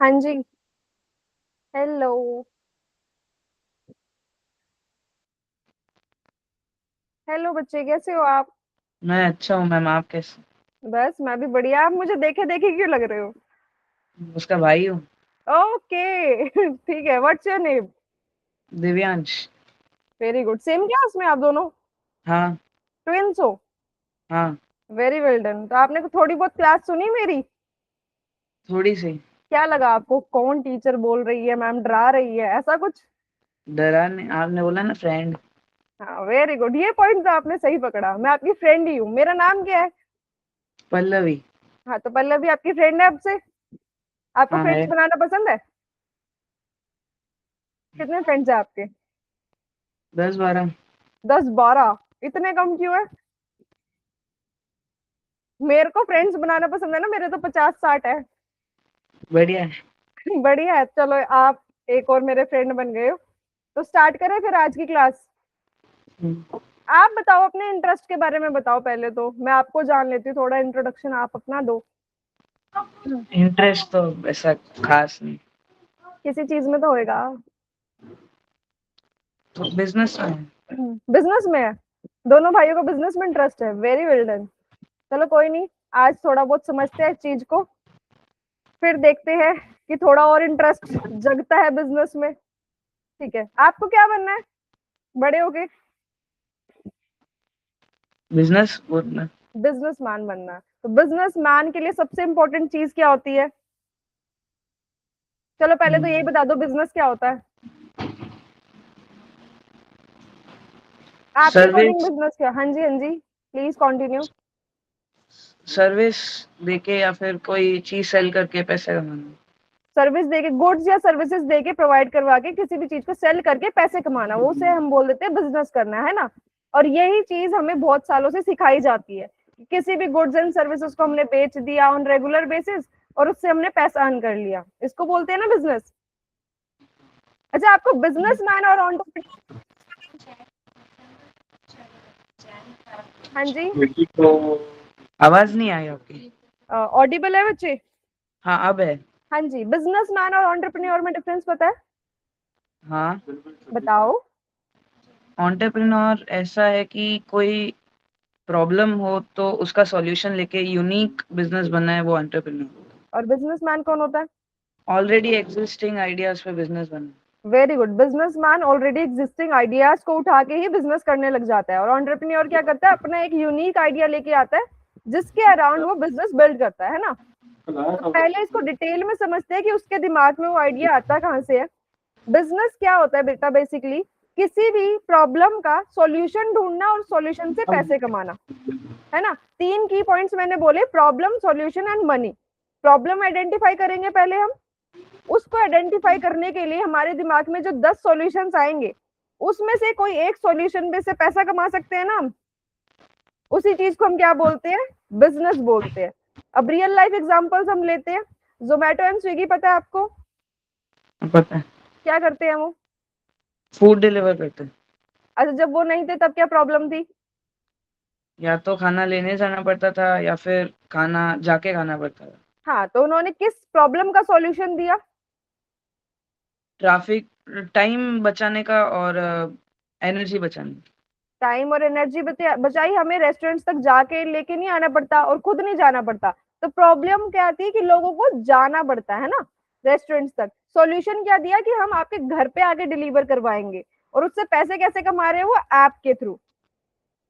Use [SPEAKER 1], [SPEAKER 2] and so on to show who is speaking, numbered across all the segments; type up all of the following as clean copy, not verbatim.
[SPEAKER 1] हाँ जी। Hello. Hello बच्चे, कैसे हो आप?
[SPEAKER 2] मैं अच्छा हूँ मैम। आप कैसे?
[SPEAKER 1] बस मैं भी बढ़िया। आप मुझे देखे देखे क्यों लग रहे हो?
[SPEAKER 2] उसका भाई हूँ।
[SPEAKER 1] ओके ठीक है। What's your name?
[SPEAKER 2] Divyansh.
[SPEAKER 1] Very good. Same class में आप दोनों
[SPEAKER 2] हाँ।
[SPEAKER 1] ट्विंस हो?
[SPEAKER 2] हाँ।
[SPEAKER 1] Very well done. तो आपने थोड़ी बहुत क्लास सुनी मेरी?
[SPEAKER 2] थोड़ी सी।
[SPEAKER 1] क्या लगा आपको? कौन टीचर बोल रही है, मैम डरा रही है, ऐसा कुछ?
[SPEAKER 2] डरा नहीं, आपने बोला ना फ्रेंड।
[SPEAKER 1] हाँ, वेरी गुड। ये पॉइंट तो आपने सही पकड़ा। मैं आपकी फ्रेंड ही हूँ। मेरा नाम क्या है?
[SPEAKER 2] पल्लवी।
[SPEAKER 1] हाँ, तो पल्लवी आपकी फ्रेंड है आपसे। आपको
[SPEAKER 2] हाँ
[SPEAKER 1] फ्रेंड्स
[SPEAKER 2] है।
[SPEAKER 1] बनाना पसंद है? कितने फ्रेंड्स है आपके?
[SPEAKER 2] 10-12।
[SPEAKER 1] 10 12? इतने कम क्यों है? मेरे को फ्रेंड्स बनाना पसंद है ना, मेरे तो 50 60 है।
[SPEAKER 2] बढ़िया है।
[SPEAKER 1] बढ़िया है। चलो, आप एक और मेरे फ्रेंड बन गए हो। तो स्टार्ट करें फिर आज की क्लास।
[SPEAKER 2] हम्म।
[SPEAKER 1] आप बताओ, अपने इंटरेस्ट के बारे में बताओ। पहले तो मैं आपको जान लेती हूँ, थोड़ा इंट्रोडक्शन आप अपना दो।
[SPEAKER 2] इंटरेस्ट तो ऐसा खास नहीं।
[SPEAKER 1] किसी चीज में तो होएगा।
[SPEAKER 2] तो बिजनेस में है।
[SPEAKER 1] बिजनेस में है? दोनों भाइयों को बिजनेस में इंटरेस्ट है। Very well done. चलो कोई नहीं, आज थोड़ा बहुत समझते हैं इस चीज को, फिर देखते हैं कि थोड़ा और इंटरेस्ट जगता है बिजनेस में। ठीक है, आपको क्या बनना है बड़े होके?
[SPEAKER 2] बिजनेस बोलना।
[SPEAKER 1] बिजनेसमैन बनना है। तो बिजनेसमैन के लिए सबसे इंपॉर्टेंट चीज क्या होती है? चलो पहले तो यही बता दो, बिजनेस क्या होता है आपके अकॉर्डिंग?
[SPEAKER 2] सर्विस।
[SPEAKER 1] बिजनेस क्या? हाँ जी, हाँ जी, प्लीज कंटिन्यू।
[SPEAKER 2] सर्विस देके या फिर कोई चीज सेल करके पैसे कमाना।
[SPEAKER 1] सर्विस देके, गुड्स या सर्विसेज देके, प्रोवाइड करवा के, किसी भी चीज को सेल करके पैसे कमाना, वो उसे हम बोल देते हैं बिजनेस करना, है ना? और यही चीज हमें बहुत सालों से सिखाई जाती है। किसी भी गुड्स एंड सर्विसेज को हमने बेच दिया ऑन रेगुलर बेसिस, और उससे हमने पैसा अर्न कर लिया, इसको बोलते हैं ना बिजनेस। अच्छा, आपको बिजनेसमैन और एंटरप्रेन्योर? हाँ जी।
[SPEAKER 2] तो आवाज नहीं आई आपकी।
[SPEAKER 1] ऑडिबल है बच्चे?
[SPEAKER 2] हाँ अब है।
[SPEAKER 1] हाँ जी। बिजनेसमैन और एंटरप्रेन्योर में डिफरेंस पता है?
[SPEAKER 2] हाँ।
[SPEAKER 1] बताओ।
[SPEAKER 2] एंटरप्रेन्योर ऐसा है कि कोई प्रॉब्लम हो तो उसका सॉल्यूशन लेके यूनिक बिजनेस बनना है, वो एंटरप्रेन्योर।
[SPEAKER 1] और बिजनेसमैन कौन होता है?
[SPEAKER 2] ऑलरेडी एग्जिस्टिंग आइडियाज पे बिजनेस बनना।
[SPEAKER 1] Very good. Businessman already existing ideas को उठा के ही बिजनेस करने लग जाता है, और एंटरप्रेन्योर क्या करता है? अपना एक यूनिक आइडिया लेके आता है, जिसके अराउंड वो बिजनेस बिल्ड करता है ना? तो पहले इसको डिटेल में समझते हैं कि उसके दिमाग में वो आइडिया आता कहाँ से है। बिजनेस क्या होता है बेटा? बेसिकली किसी भी प्रॉब्लम का सॉल्यूशन ढूंढना और सॉल्यूशन से पैसे कमाना, है ना? तीन की पॉइंट्स मैंने बोले: problem, solution and money. Problem identify करेंगे पहले हम। उसको आइडेंटिफाई करने के लिए हमारे दिमाग में जो 10 सॉल्यूशंस आएंगे, उसमें से कोई एक सॉल्यूशन में से पैसा कमा सकते हैं ना हम। उसी चीज को हम क्या बोलते हैं? बिजनेस बोलते हैं। अब रियल लाइफ एग्जांपल्स हम लेते हैं। जोमेटो एंड स्विगी, पता है आपको?
[SPEAKER 2] पता है।
[SPEAKER 1] क्या करते हैं वो?
[SPEAKER 2] फूड डिलीवर करते हैं।
[SPEAKER 1] अच्छा, जब वो नहीं थे तब क्या प्रॉब्लम थी?
[SPEAKER 2] या तो खाना लेने जाना पड़ता था या फिर खाना जाके खाना पड़ता था।
[SPEAKER 1] हाँ, तो उन्होंने किस प्रॉब्लम का सॉल्यूशन दिया?
[SPEAKER 2] ट्रैफिक, टाइम बचाने का और एनर्जी बचाने का।
[SPEAKER 1] टाइम और एनर्जी बचाई। हमें रेस्टोरेंट्स तक जाके लेके नहीं आना पड़ता और खुद नहीं जाना पड़ता। तो प्रॉब्लम क्या थी? कि लोगों को जाना पड़ता है ना रेस्टोरेंट्स तक। सॉल्यूशन क्या दिया? कि हम आपके घर पे आके डिलीवर करवाएंगे। और उससे पैसे कैसे कमा रहे हैं? वो ऐप के थ्रू।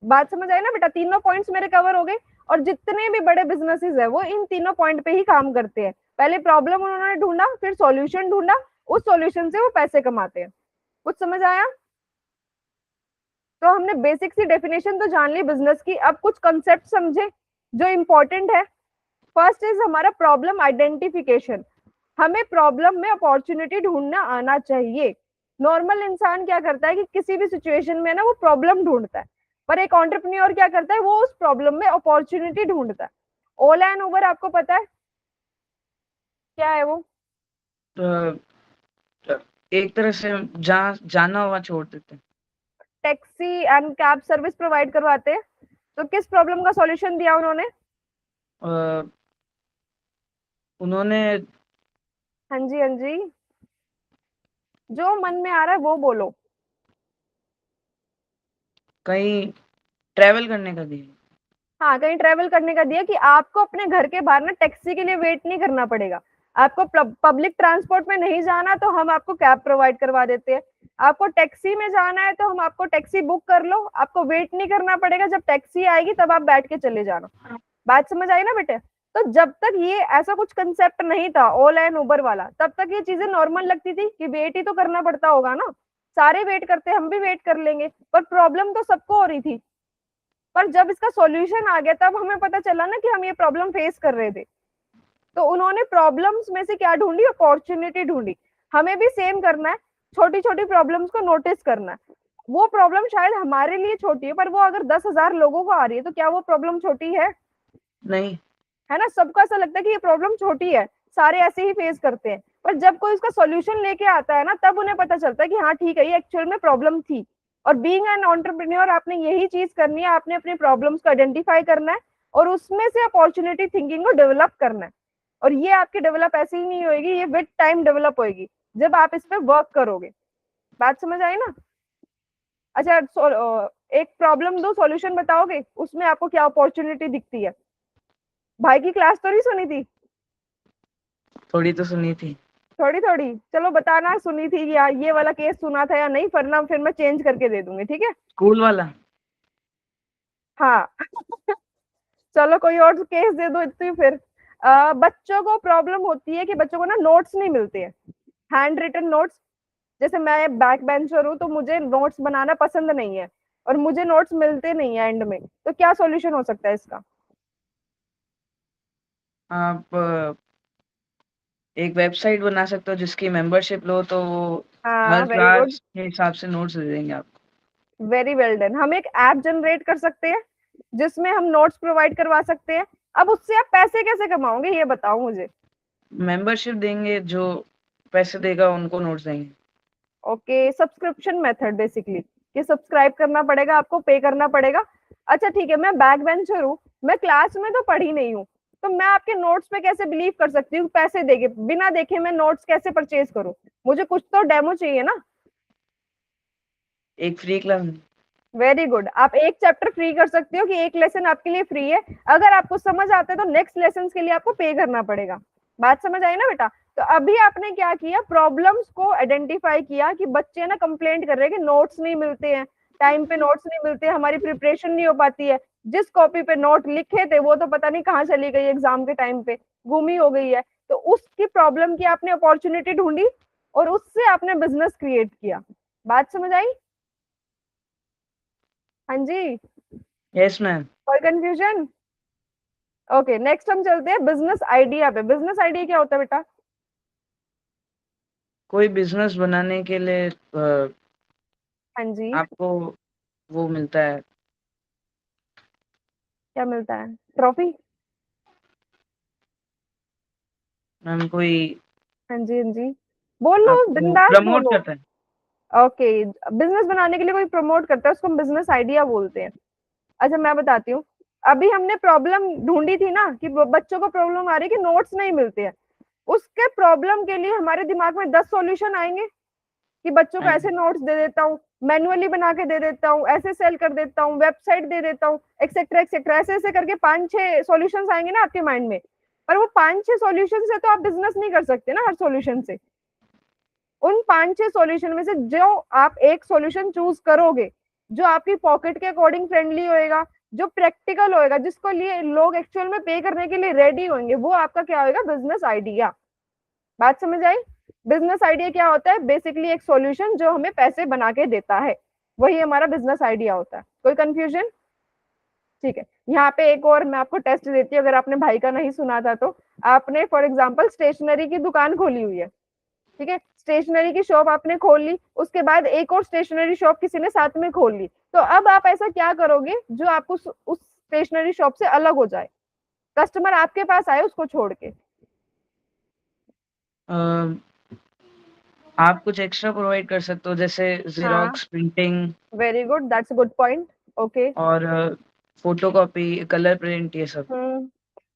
[SPEAKER 1] बात समझ आई ना बेटा? तीनों पॉइंट्स मेरे कवर हो गए। और जितने भी बड़े बिजनेसेस है वो इन तीनों पॉइंट पे ही काम करते हैं। पहले प्रॉब्लम उन्होंने ढूंढा, फिर सॉल्यूशन ढूंढा, उस सॉल्यूशन से वो पैसे कमाते हैं। कुछ समझ आया? तो हमने बेसिक सी डेफिनेशन तो जान ली बिजनेस की। अब कुछ कंसेप्ट समझे जो इंपॉर्टेंट है। फर्स्ट इज हमारा प्रॉब्लम आइडेंटिफिकेशन। हमें प्रॉब्लम में अपॉर्चुनिटी ढूंढना आना चाहिए। नॉर्मल इंसान क्या करता है कि किसी भी सिचुएशन में ना वो प्रॉब्लम ढूंढता है, पर एक एंटरप्रेन्योर क्या करता है? वो उस प्रॉब्लम में अपॉर्चुनिटी ढूंढता है। ओला एंड उबर आपको पता है क्या है वो?
[SPEAKER 2] तो, तो एक तरह से जहाँ जाना हुआ छोड़ देते हैं।
[SPEAKER 1] Taxi and cab service provide करवाते हैं। तो किस प्रॉब्लम का सॉल्यूशन दिया उन्होंने?
[SPEAKER 2] अ, उन्होंने
[SPEAKER 1] हाँ जी, हाँ जी, जो मन में आ रहा है वो बोलो।
[SPEAKER 2] कहीं ट्रैवल करने का दिया।
[SPEAKER 1] हाँ, कहीं ट्रैवल करने का दिया कि आपको अपने घर के बाहर ना टैक्सी के लिए वेट नहीं करना पड़ेगा। आपको पब्लिक ट्रांसपोर्ट में नहीं जाना तो हम आपको कैब प्रोवाइड करवा देते हैं। आपको टैक्सी में जाना है तो हम आपको टैक्सी बुक कर लो, आपको वेट नहीं करना पड़ेगा, जब टैक्सी आएगी तब आप बैठ के चले जाना। बात समझ आई ना बेटे? तो जब तक ये ऐसा कुछ कंसेप्ट नहीं था ओला एंड उबर वाला, तब तक ये चीजें नॉर्मल लगती थी कि वेट ही तो करना पड़ता होगा ना, सारे वेट करते, हम भी वेट कर लेंगे, पर प्रॉब्लम तो सबको हो रही थी। पर जब इसका सॉल्यूशन आ गया तब हमें पता चला ना कि हम ये प्रॉब्लम फेस कर रहे थे। तो उन्होंने प्रॉब्लम्स में से क्या ढूंढी? अपॉर्चुनिटी ढूंढी। हमें भी सेम करना है, छोटी छोटी प्रॉब्लम्स को नोटिस करना है। वो प्रॉब्लम शायद हमारे लिए छोटी है, पर वो अगर 10,000 लोगों को आ रही है तो क्या वो प्रॉब्लम छोटी है?
[SPEAKER 2] नहीं।
[SPEAKER 1] है ना? सबको ऐसा लगता है कि ये प्रॉब्लम छोटी है, सारे ऐसे ही फेस करते हैं, पर जब कोई उसका सॉल्यूशन लेके आता है ना, तब उन्हें पता चलता है कि हाँ ठीक है, ये एक्चुअल में प्रॉब्लम थी। और बीइंग एन एंटरप्रेन्योर आपने यही चीज करनी है, आपने अपनी प्रॉब्लम्स को आइडेंटिफाई करना है और उसमें से अपॉर्चुनिटी थिंकिंग को डेवलप करना है। और ये आपकी डेवलप ऐसे ही नहीं होगी, ये विद टाइम डेवलप होगी जब आप इस पे वर्क करोगे। बात समझ आई ना? अच्छा, एक प्रॉब्लम दो, सॉल्यूशन बताओगे, उसमें आपको क्या अपॉर्चुनिटी दिखती है? भाई की क्लास तो नहीं सुनी थी?
[SPEAKER 2] थोड़ी तो सुनी थी।
[SPEAKER 1] थोड़ी थोड़ी, चलो बताना सुनी थी या ये वाला केस सुना था या नहीं, वरना फिर मैं चेंज करके दे दूंगी, ठीक है?
[SPEAKER 2] स्कूल वाला।
[SPEAKER 1] हाँ। चलो कोई और केस दे दो इतनी फिर। बच्चों को प्रॉब्लम होती है कि बच्चों को ना नोट्स नहीं मिलते हैं, हैंड रिटन नोट्स। जैसे मैं बैक बेंचर हूँ तो मुझे नोट्स बनाना पसंद नहीं है और मुझे नोट्स मिलते नहीं है एंड में, तो क्या सॉल्यूशन हो सकता है इसका?
[SPEAKER 2] आप एक वेबसाइट बना सकते हो जिसकी मेंबरशिप लो तो वो
[SPEAKER 1] हाँ,
[SPEAKER 2] हर
[SPEAKER 1] वेरी गुड,
[SPEAKER 2] क्लास के हिसाब से नोट्स दे देंगे आपको।
[SPEAKER 1] Very well done. हम एक ऐप जनरेट कर सकते हैं जिसमें हम नोट्स प्रोवाइड करवा सकते हैं। अब उससे आप पैसे कैसे कमाओगे ये बताओ मुझे।
[SPEAKER 2] मेंबरशिप देंगे, जो पैसे देगा उनको नोट्स देंगे।
[SPEAKER 1] ओके, सब्सक्रिप्शन मेथड बेसिकली, कि सब्सक्राइब करना पड़ेगा, आपको पे करना पड़ेगा। अच्छा ठीक है, मैं बैक बेंचर हूँ, मैं क्लास में तो पढ़ी नहीं हूँ, तो मैं आपके नोट्स पे कैसे बिलीव कर सकती हूँ? पैसे देके, बिना देखे मैं नोट्स कैसे परचेज करूँ? मुझे कुछ तो डेमो चाहिए ना।
[SPEAKER 2] एक फ्री क्लास।
[SPEAKER 1] वेरी गुड, आप एक चैप्टर फ्री कर सकते हो कि एक लेसन आपके लिए फ्री है। अगर आपको समझ आता है तो नेक्स्ट लेसन के लिए आपको पे करना पड़ेगा। बात समझ आई ना बेटा? तो अभी आपने क्या किया, प्रॉब्लम्स को आइडेंटिफाई किया कि बच्चे ना कंप्लेंट कर रहे हैं कि नोट्स नहीं मिलते हैं, टाइम पे नोट्स नहीं मिलते, हमारी प्रिपरेशन नहीं हो पाती है, जिस कॉपी पे नोट लिखे थे वो तो पता नहीं कहाँ चली गई, एग्जाम के टाइम पे गुम ही हो गई है। तो उसकी प्रॉब्लम की आपने अपॉर्चुनिटी ढूंढी और उससे आपने बिजनेस क्रिएट किया। बात समझ आई? हाँ जी।
[SPEAKER 2] Yes ma'am.
[SPEAKER 1] कोई कंफ्यूजन? ओके, नेक्स्ट हम चलते हैं बिजनेस आइडिया पे। बिजनेस आइडिया क्या होता है बेटा?
[SPEAKER 2] कोई बिजनेस बनाने के लिए
[SPEAKER 1] हाँ जी।
[SPEAKER 2] आपको वो मिलता है।
[SPEAKER 1] क्या मिलता है? ट्रॉफी?
[SPEAKER 2] मैम कोई
[SPEAKER 1] हाँ जी, हाँ जी, बोलो,
[SPEAKER 2] आपको
[SPEAKER 1] बिंदास
[SPEAKER 2] प्रमोट
[SPEAKER 1] बोलो।
[SPEAKER 2] करता है।
[SPEAKER 1] ओके, बिजनेस बनाने के लिए कोई प्रमोट करता है, उसको हम बिजनेस आइडिया बोलते हैं। अच्छा मैं बताती हूँ, अभी हमने प्रॉब्लम ढूंढी थी ना कि बच्चों को प्रॉब्लम आ रही है कि नोट्स नहीं मिलते हैं। उसके प्रॉब्लम के लिए हमारे दिमाग में 10 सॉल्यूशन आएंगे कि बच्चों को ऐसे नोट्स दे देता हूँ, मैनुअली बना के दे देता हूँ, ऐसे सेल कर देता हूँ, वेबसाइट दे देता हूँ, एक्सेट्रा एक्सेट्रा, ऐसे ऐसे करके 5-6 सॉल्यूशंस आएंगे ना आपके माइंड में। पर वो 5-6 सॉल्यूशन से तो आप बिजनेस नहीं कर सकते ना हर सॉल्यूशन से। उन 5-6 सॉल्यूशन में से जो आप एक सॉल्यूशन चूज करोगे, जो आपकी पॉकेट के अकॉर्डिंग फ्रेंडली होएगा, जो प्रैक्टिकल होएगा, जिसको लिए लोग एक्चुअल में पे करने के लिए रेडी होंगे, वो आपका क्या होगा? Business idea. बात समझ आई? बिजनेस आइडिया क्या होता है? बेसिकली एक सॉल्यूशन जो हमें पैसे बना के देता है, वही हमारा बिजनेस आइडिया होता है। कोई कंफ्यूजन? ठीक है, यहाँ पे एक और मैं आपको टेस्ट देती हूँ, अगर आपने भाई का नहीं सुना था तो। आपने फॉर एग्जाम्पल स्टेशनरी की दुकान खोली हुई है, ठीक है, स्टेशनरी की शॉप आपने खोल ली, उसके बाद एक और स्टेशनरी शॉप किसी ने साथ में खोल ली, तो अब आप ऐसा क्या करोगे जो आपको उस स्टेशनरी शॉप से अलग हो जाए, कस्टमर आपके पास आए उसको छोड़ के?
[SPEAKER 2] आप कुछ एक्स्ट्रा प्रोवाइड कर सकते हो, जैसे
[SPEAKER 1] हाँ,
[SPEAKER 2] xerox printing
[SPEAKER 1] very good, that's a good point. Okay.
[SPEAKER 2] और फोटोकॉपी, कलर प्रिंट, ये सब।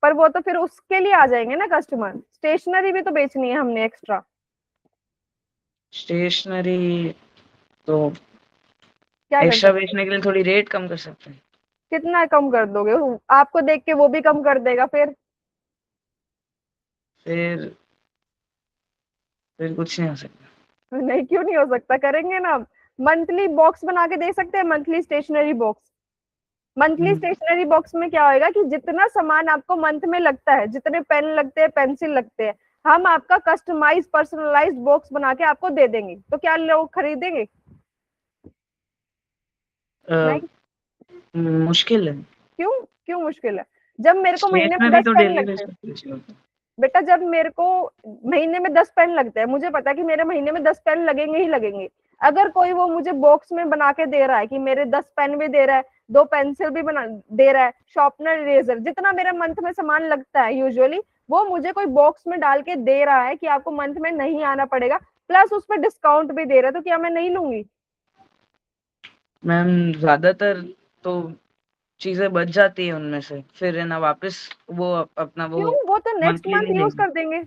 [SPEAKER 1] पर वो तो फिर उसके लिए आ जाएंगे ना कस्टमर, स्टेशनरी भी तो बेचनी है हमने एक्स्ट्रा।
[SPEAKER 2] स्टेशनरी तो
[SPEAKER 1] क्या कर
[SPEAKER 2] एक्स्ट्रा
[SPEAKER 1] सकते हैं?
[SPEAKER 2] बेचने के लिए थोड़ी रेट कम कर सकते हैं।
[SPEAKER 1] कितना कम कर दोगे? आपको देख के वो भी कम कर देगा फिर।
[SPEAKER 2] फिर कुछ नहीं हो सकता।
[SPEAKER 1] नहीं, क्यों नहीं हो सकता, करेंगे ना। मंथली बॉक्स बना के दे सकते हैं, मंथली स्टेशनरी बॉक्स। मंथली
[SPEAKER 2] हम्म,
[SPEAKER 1] स्टेशनरी बॉक्स में क्या होएगा कि जितना सामान आपको मंथ में लगता है, जितने पेन लगते हैं, पेंसिल लगते हैं, हम आपका कस्टमाइज पर्सनलाइज्ड बॉक्स बना के आपको दे देंगे। तो क्या लोग खरीदेंगे?
[SPEAKER 2] अ,
[SPEAKER 1] नहीं।
[SPEAKER 2] मुश्किल है।
[SPEAKER 1] क्यों? क्यों मुश्किल है? जब मेरे को महीने में
[SPEAKER 2] स्टेशनरी
[SPEAKER 1] 10
[SPEAKER 2] तो
[SPEAKER 1] पेन
[SPEAKER 2] डेली
[SPEAKER 1] लगते
[SPEAKER 2] बेस
[SPEAKER 1] हैं,
[SPEAKER 2] पे बेची होती है।
[SPEAKER 1] बेटा जब मेरे को महीने में 10 पेन लगते हैं, मुझे पता है कि मेरे महीने में 10 पेन लगेंगे ही लगेंगे। अगर कोई वो मुझे बॉक्स में बना के दे रहा है कि मेरे 10 पेन भी दे रहा है, 2 पेंसिल भी बना दे रहा है, शार्पनर, इरेजर, जितना मेरा मंथ में सामान लगता है यूजुअली, वो मुझे कोई बॉक्स में डाल के दे रहा है कि आपको मंथ में नहीं आना पड़ेगा, प्लस उस पर डिस्काउंट भी दे रहा है, तो क्या मैं नहीं लूंगी?
[SPEAKER 2] मैम ज्यादातर तो चीजें बच जाती है उनमें से, फिर है ना वापस वो अपना वो
[SPEAKER 1] क्यों? वो तो नेक्स्ट
[SPEAKER 2] मंथली
[SPEAKER 1] मंथ
[SPEAKER 2] नहीं
[SPEAKER 1] यूज
[SPEAKER 2] लेंगे।
[SPEAKER 1] कर देंगे।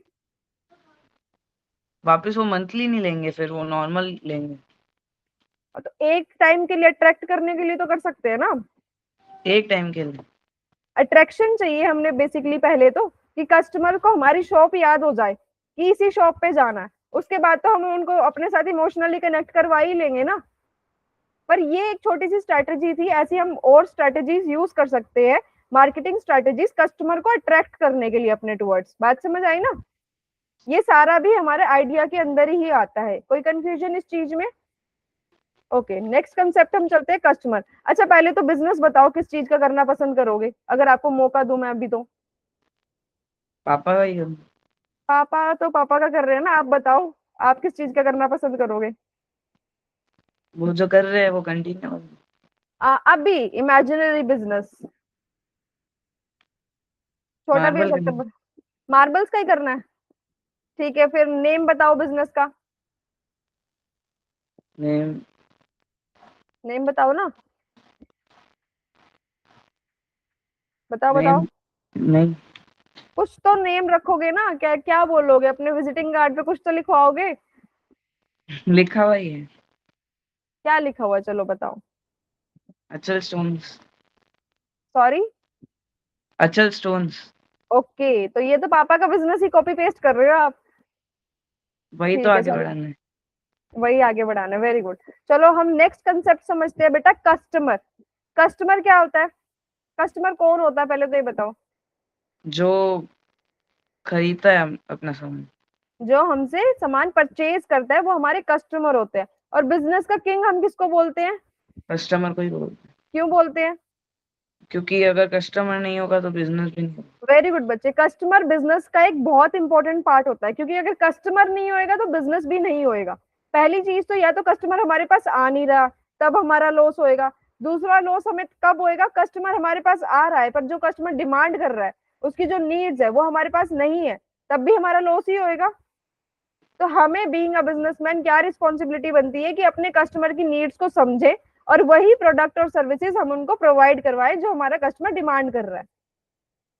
[SPEAKER 2] वापस वो मंथली नहीं लेंगे, फिर वो नॉर्मल लेंगे।
[SPEAKER 1] तो एक टाइम के लिए अट्रैक्ट करने के लिए तो कर सकते हैं ना।
[SPEAKER 2] एक टाइम के लिए।
[SPEAKER 1] अट्रैक्शन चाहिए हमने बेसिकली पहले तो, कि कस्टमर को हमारी शॉप याद हो जाए कि इसी शॉप पे जाना है। उसके बाद तो हम उनको अपने साथ इमोशनली कनेक्ट करवा ही लेंगे ना। पर ये एक छोटी सी स्ट्रैटेजी थी, ऐसी हम और स्ट्रैटेजीज यूज कर सकते हैं, मार्केटिंग स्ट्रैटेजीज कस्टमर को अट्रैक्ट करने के लिए अपने टुवर्ड्स। बात समझ आई ना? ये सारा भी हमारे आइडिया के अंदर ही आता है। कोई कंफ्यूजन इस चीज में? ओके, नेक्स्ट कंसेप्ट हम चलते हैं कस्टमर। अच्छा, पहले तो बिजनेस बताओ, किस चीज का करना पसंद करोगे अगर आपको मौका दूं मैं अभी तो?
[SPEAKER 2] पापा का ही हम।
[SPEAKER 1] पापा तो पापा का कर रहे हैं ना, आप बताओ, आप किस चीज का करना पसंद करोगे?
[SPEAKER 2] वो जो कर रहे हैं वो कंटिन्यू।
[SPEAKER 1] अभी इमेजिनरी बिजनेस, छोटा भी हो
[SPEAKER 2] मार्बल का।
[SPEAKER 1] सकता है। मार्बल्स का ही करना है? ठीक है, फिर नेम बताओ बिजनेस का।
[SPEAKER 2] नेम।
[SPEAKER 1] नेम बताओ ना, बताओ बताओ।
[SPEAKER 2] नेम नहीं।
[SPEAKER 1] कुछ तो नेम रखोगे ना, क्या क्या बोलोगे? अपने विजिटिंग कार्ड पे कुछ तो लिखवाओगे।
[SPEAKER 2] लिखा हुआ ही है।
[SPEAKER 1] क्या लिखा हुआ है, चलो बताओ।
[SPEAKER 2] अचल स्टोन्स।
[SPEAKER 1] सॉरी?
[SPEAKER 2] अचल स्टोन्स।
[SPEAKER 1] ओके, तो ये तो पापा का बिजनेस ही कॉपी पेस्ट कर रहे हो आप।
[SPEAKER 2] वही तो
[SPEAKER 1] ठीक है,
[SPEAKER 2] आगे
[SPEAKER 1] चलो,
[SPEAKER 2] बढ़ाना है।
[SPEAKER 1] वही आगे बढ़ाना है, वेरी गुड। चलो हम नेक्स्ट कंसेप्ट समझते हैं बेटा, कस्टमर। कस्टमर क्या होता है? कस्टमर कौन होता है, पहले तो ये बताओ।
[SPEAKER 2] जो खरीदता है अपना सामान।
[SPEAKER 1] जो हमसे सामान परचेज करता है वो हमारे कस्टमर होते हैं। और बिजनेस का किंग हम किसको बोलते हैं?
[SPEAKER 2] कस्टमर को ही बोलते हैं।
[SPEAKER 1] क्यों बोलते हैं?
[SPEAKER 2] क्योंकि अगर कस्टमर नहीं होगा तो बिजनेस भी नहीं होगा।
[SPEAKER 1] वेरी गुड बच्चे, कस्टमर बिजनेस का एक बहुत इंपॉर्टेंट पार्ट होता है, क्योंकि अगर कस्टमर नहीं होएगा तो बिजनेस भी नहीं होएगा। पहली चीज तो या तो कस्टमर हमारे पास आ नहीं रहा, तब हमारा लॉस होएगा। दूसरा लॉस हमें कब होएगा? कस्टमर हमारे पास आ रहा है पर जो कस्टमर डिमांड कर रहा है, उसकी जो नीड्स है वो हमारे पास नहीं है, तब भी हमारा लॉस ही होएगा। तो हमें बीइंग अ बिजनेसमैन क्या रिस्पॉन्सिबिलिटी बनती है कि अपने कस्टमर की नीड्स को समझे और वही प्रोडक्ट और सर्विसेज हम उनको प्रोवाइड करवाए जो हमारा कस्टमर डिमांड कर रहा है।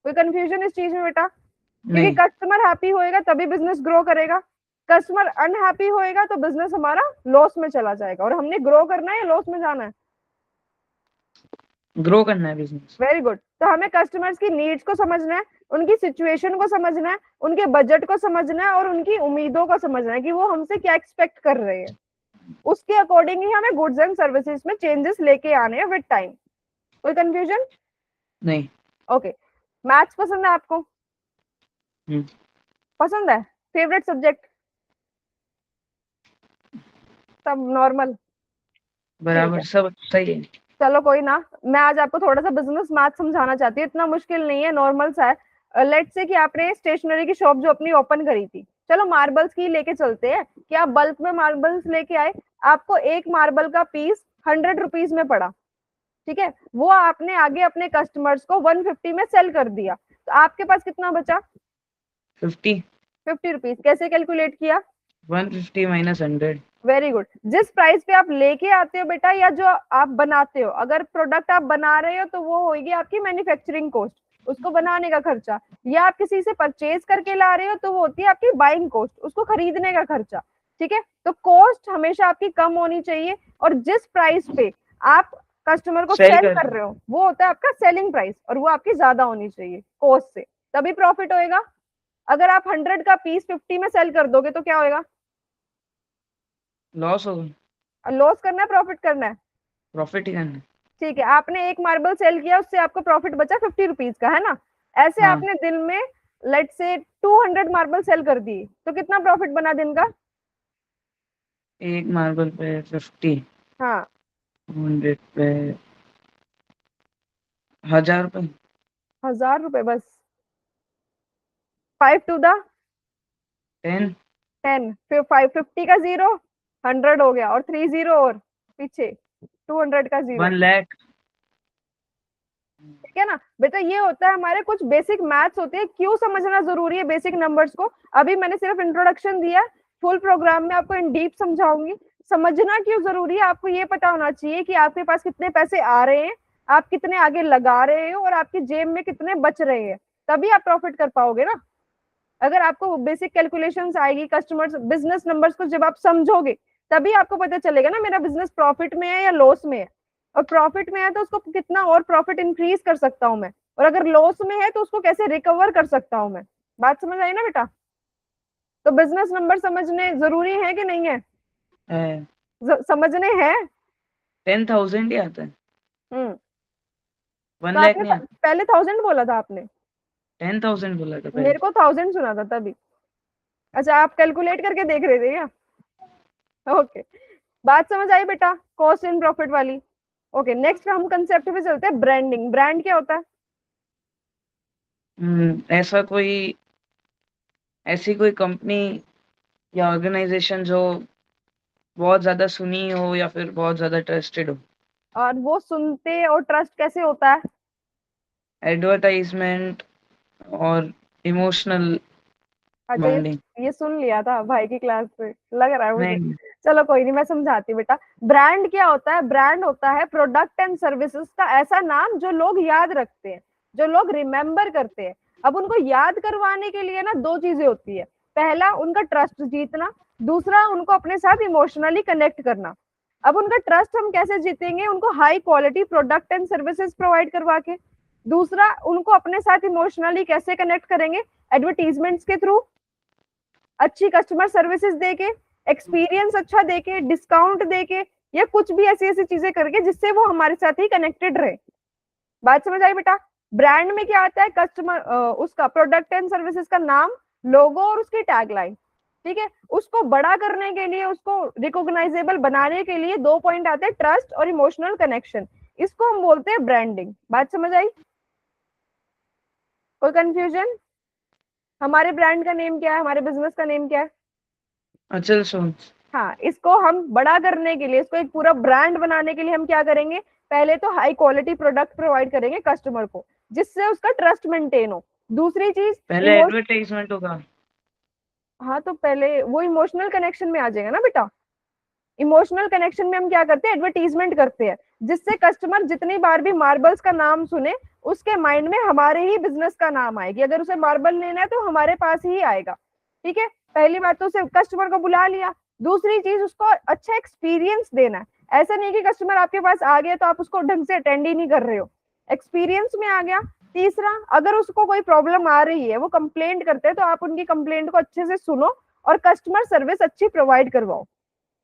[SPEAKER 1] कोई कंफ्यूजन इस चीज में बेटा? क्योंकि
[SPEAKER 2] नहीं।
[SPEAKER 1] कस्टमर हैप्पी होएगा तभी बिजनेस ग्रो करेगा। कस्टमर अनहैप्पी होएगा तो बिजनेस हमारा लॉस में चला जाएगा। और हमने ग्रो करना है या लॉस में जाना है?
[SPEAKER 2] ग्रो करना है बिजनेस।
[SPEAKER 1] Very good. तो हमें कस्टमर्स की नीड्स को समझना है, उनकी सिचुएशन को समझना है, उनके बजट को समझना है और उनकी उम्मीदों को समझना है कि वो हमसे क्या एक्सपेक्ट कर रहे हैं। उसके अकॉर्डिंग ही हमें गुड्स एंड सर्विसेज में चेंजेस लेके आने हैं विद टाइम। कोई कंफ्यूजन?
[SPEAKER 2] नहीं।
[SPEAKER 1] ओके। मैथ्स पसंद है आपको?
[SPEAKER 2] हम्म,
[SPEAKER 1] पसंद है? Favourite subject? सब नॉर्मल? ठीक
[SPEAKER 2] बराबर
[SPEAKER 1] है,
[SPEAKER 2] सब सही है।
[SPEAKER 1] चलो कोई ना। मैं आज आपको थोड़ा सा बिजनेस मैथ समझाना चाहती हूँ, इतना मुश्किल नहीं है, नॉर्मल सा है। लेट्स से कि आपने स्टेशनरी की शॉप जो अपनी ओपन करी थी, चलो मार्बल्स की लेके चलते हैं कि आप बल्क में मार्बल्स लेके आए, आपको एक मार्बल का पीस 100 रुपीज में पड़ा। ठीक है, वो आपने आगे अपने कस्टमर्स को 150 में सेल कर दिया, तो आपके पास कितना बचा?
[SPEAKER 2] 50।
[SPEAKER 1] 50 रुपीज। कैसे कैलकुलेट किया?
[SPEAKER 2] 150 माइनस 100।
[SPEAKER 1] Very good. जिस प्राइस पे आप लेके आते हो बेटा, या जो आप बनाते हो, अगर प्रोडक्ट आप बना रहे हो तो वो होगी आपकी मैन्युफैक्चरिंग कॉस्ट। उसको बनाने का खर्चा, या आप किसी से परचेज करके ला रहे हो तो वो होती है आपकी बाइंग कॉस्ट, उसको खरीदने का खर्चा। ठीक है, तो कॉस्ट हमेशा आपकी कम होनी चाहिए, और जिस प्राइस पे आप कस्टमर को
[SPEAKER 2] सेल
[SPEAKER 1] सेल
[SPEAKER 2] कर
[SPEAKER 1] कर रहे हो वो होता है आपका सेलिंग प्राइस, और वो आपकी ज्यादा होनी चाहिए कॉस्ट से, तभी प्रॉफिट होएगा। अगर आप 100 का पीस 50 में सेल कर दोगे तो क्या होएगा?
[SPEAKER 2] लॉस होगा।
[SPEAKER 1] लॉस करना है प्रॉफिट करना है?
[SPEAKER 2] प्रॉफिट ही करना।
[SPEAKER 1] ठीक है, आपने एक मार्बल सेल किया, उससे आपको प्रॉफिट बचा 50 रुपीज का, है ना? ऐसे
[SPEAKER 2] हाँ,
[SPEAKER 1] आपने दिन में लेट से 200 मार्बल सेल कर दी, तो कितना प्रॉफिट बना दिन का?
[SPEAKER 2] एक मार्बल पे 50,
[SPEAKER 1] हाँ,
[SPEAKER 2] 100 पे 1000 रुपए।
[SPEAKER 1] 1000 रुपए बस। 5 टू द
[SPEAKER 2] 10।
[SPEAKER 1] 10, फिर 550 का जीरो 100 हो गया, और 3 जीरो और पीछे 200 का जीरो।
[SPEAKER 2] 1 लाख।
[SPEAKER 1] ठीक है ना बेटा, ये होता है हमारे कुछ बेसिक मैथ्स होते हैं। क्यों समझना जरूरी है बेसिक नंबर्स को? अभी मैंने सिर्फ इंट्रोडक्शन दिया, फुल प्रोग्राम में आपको इन डीप समझाऊंगी। समझना क्यों जरूरी है, आपको ये पता होना चाहिए कि आपके पास कितने पैसे आ रहे हैं, आप कितने आगे लगा रहे हो, और आपकी जेब में कितने बच रहे हैं, तभी आप प्रॉफिट कर पाओगे ना। अगर आपको बेसिक कैलकुलेशंस आएगी, कस्टमर्स बिजनेस नंबर्स को जब आप समझोगे, तभी आपको पता चलेगा ना मेरा बिजनेस प्रॉफिट में है या लॉस में है। और प्रॉफिट में है तो उसको कितना और प्रॉफिट इंक्रीज कर सकता हूँ मैं, और अगर लॉस में है तो उसको कैसे रिकवर कर सकता हूँ मैं। बात समझ आई ना बेटा? तो बिजनेस नंबर समझने जरूरी है कि नहीं है?
[SPEAKER 2] है।
[SPEAKER 1] समझने हैं।
[SPEAKER 2] 10,000 ही आता है।
[SPEAKER 1] हम्म।
[SPEAKER 2] 1
[SPEAKER 1] तो
[SPEAKER 2] लाख
[SPEAKER 1] आपने
[SPEAKER 2] नहीं आता।
[SPEAKER 1] पहले 1000 बोला था आपने,
[SPEAKER 2] 10,000 बोला था पहले।
[SPEAKER 1] मेरे को 1000 सुना था तभी। अच्छा, आप कैलकुलेट करके देख रहे थे क्या? ओके, बात समझ आई बेटा, कॉस्ट एंड प्रॉफिट वाली। ओके, नेक्स्ट हम कंसेप्ट पे चलते हैं, ब्रांडिंग। ब्रांड क्या होता है?
[SPEAKER 2] ऐसा कोई, ऐसी कोई कंपनी या ऑर्गेनाइजेशन जो बहुत ज्यादा सुनी हो या फिर बहुत ज्यादा ट्रस्टेड हो।
[SPEAKER 1] और वो सुनते और ट्रस्ट कैसे होता है?
[SPEAKER 2] एडवर्टाइजमेंट और इमोशनल
[SPEAKER 1] अच्छा,
[SPEAKER 2] बॉन्डिंग।
[SPEAKER 1] ये सुन लिया था भाई की क्लास से, लग रहा है मुझे।
[SPEAKER 2] नहीं।
[SPEAKER 1] चलो कोई नहीं, मैं समझाती हूँ बेटा। ब्रांड क्या होता है? ब्रांड होता है प्रोडक्ट एंड सर्विसेज का ऐसा नाम जो लोग याद रखते हैं, जो लोग रिमेम्बर करते हैं। अब उनको याद करवाने के लिए ना दो चीजें होती है। पहला, उनका ट्रस्ट जीतना। दूसरा, उनको अपने साथ इमोशनली कनेक्ट करना। अब उनका ट्रस्ट हम कैसे जीतेंगे? उनको high quality product and services provide करवा के। दूसरा, उनको अपने साथ इमोशनली कैसे कनेक्ट करेंगे? एडवर्टीजमेंट्स के थ्रू, अच्छी कस्टमर सर्विसेज देके, एक्सपीरियंस अच्छा देके, डिस्काउंट देके, या कुछ भी ऐसी ऐसी चीजें करके जिससे वो हमारे साथ ही कनेक्टेड रहे। बात समझ आई बेटा? ब्रांड में क्या आता है? कस्टमर, उसका प्रोडक्ट एंड सर्विसेज का नाम, लोगो और उसकी टैगलाइन। ठीक है, उसको बड़ा करने के लिए, उसको रिकॉग्नाइजेबल बनाने के लिए दो पॉइंट आते हैं, ट्रस्ट और इमोशनल कनेक्शन। इसको हम बोलते हैं ब्रांडिंग। बात समझ आई? कोई कंफ्यूजन? हमारे ब्रांड का नेम क्या है, हमारे बिजनेस का नेम क्या है?
[SPEAKER 2] अचल सोच।
[SPEAKER 1] हाँ, इसको हम बड़ा करने के लिए, इसको एक पूरा ब्रांड बनाने के लिए हम क्या करेंगे? पहले तो हाई क्वालिटी प्रोडक्ट प्रोवाइड करेंगे कस्टमर को, जिससे उसका ट्रस्ट मेंटेन हो। दूसरी चीज
[SPEAKER 2] पहले एडवर्टाइजमेंट होगा।
[SPEAKER 1] हाँ, तो पहले वो इमोशनल कनेक्शन में आ जाएगा ना बेटा। इमोशनल कनेक्शन में हम क्या करते हैं? एडवर्टीजमेंट करते हैं, जिससे कस्टमर जितनी बार भी मार्बल्स का नाम सुने, उसके माइंड में हमारे ही बिजनेस का नाम आएगी। अगर उसे मार्बल लेना है तो हमारे पास ही आएगा। ठीक है, पहली बात तो उसे कस्टमर को बुला लिया। दूसरी चीज, उसको अच्छा एक्सपीरियंस देना है। ऐसा नहीं कि कस्टमर आपके पास आ गया तो आप उसको ढंग से अटेंड ही नहीं कर रहे हो, एक्सपीरियंस में आ गया। तीसरा, अगर उसको कोई प्रॉब्लम आ रही है, वो कंप्लेंट करते हैं, तो आप उनकी कंप्लेंट को अच्छे से सुनो और कस्टमर सर्विस अच्छी प्रोवाइड करवाओ।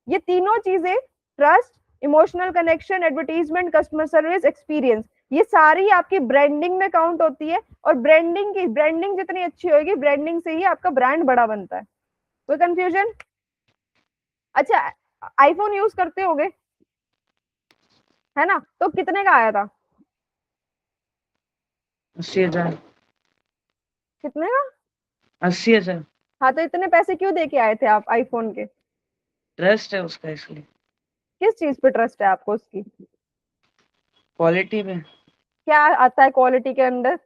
[SPEAKER 1] ये तीनों चीजें, trust, emotional connection, advertisement, customer service, experience, ये सारी आपकी ब्रांडिंग में काउंट होती है। और ब्रांडिंग जितनी अच्छी होगी, ब्रांडिंग से ही आपका ब्रांड बड़ा बनता है। कोई कंफ्यूजन? अच्छा, आईफोन यूज करते होगे, है ना? तो कितने का आया था?
[SPEAKER 2] 80,000।
[SPEAKER 1] कितने का?
[SPEAKER 2] 80,000।
[SPEAKER 1] हाँ, तो इतने पैसे क्यों दे के आए थे आप आईफोन के?
[SPEAKER 2] ट्रस्ट है उसका इसलिए।
[SPEAKER 1] किस चीज पे ट्रस्ट है आपको उसकी?
[SPEAKER 2] क्वालिटी में।
[SPEAKER 1] क्या आता है क्वालिटी के अंदर?